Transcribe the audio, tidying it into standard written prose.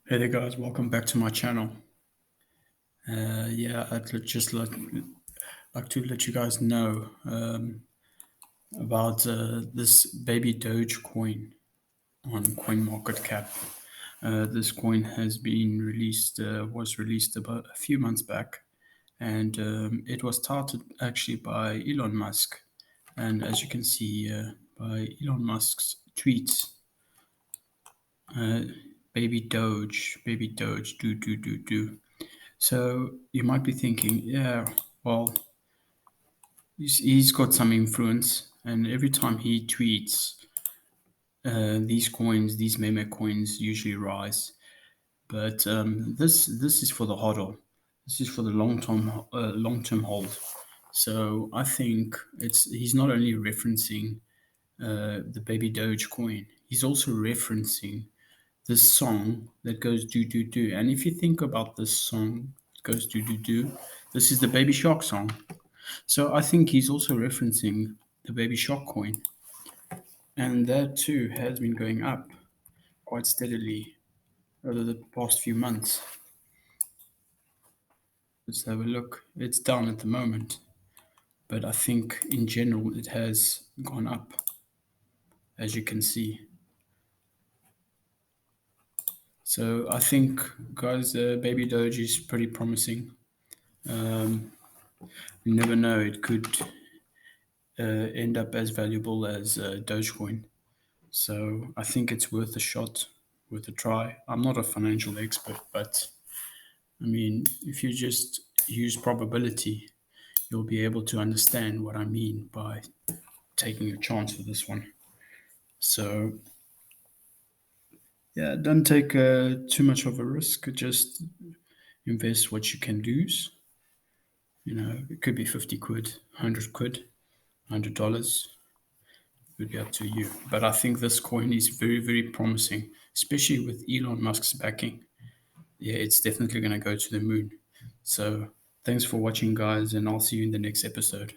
Hey there, guys. Welcome back to my channel. I'd just like to let you guys know about this baby Dogecoin on CoinMarketCap. This coin has been was released about a few months back, and it was started actually by Elon Musk. And as you can see by Elon Musk's tweets, uh, baby Doge, do. So you might be thinking, yeah, well, he's got some influence, and every time he tweets, these meme coins usually rise. But this is for the hodl. This is for the long term hold. So I think it's he's not only referencing the baby Doge coin, he's also referencing this song that goes do do do. And if you think about this song, it goes do do do. This is the Baby Shark song. So I think he's also referencing the Baby Shark coin, and that too has been going up quite steadily over the past few months. Let's have a look. It's down at the moment, but I think in general it has gone up, as you can see. So I think, guys, Baby Doge is pretty promising. You never know; it could end up as valuable as Dogecoin. So I think it's worth a shot, worth a try. I'm not a financial expert, but I mean, if you just use probability, you'll be able to understand what I mean by taking a chance for this one. So yeah, don't take too much of a risk. Just invest what you can lose. You know, it could be 50 quid, 100 quid, $100. It would be up to you. But I think this coin is very, very promising, especially with Elon Musk's backing. Yeah, it's definitely going to go to the moon. So thanks for watching, guys, and I'll see you in the next episode.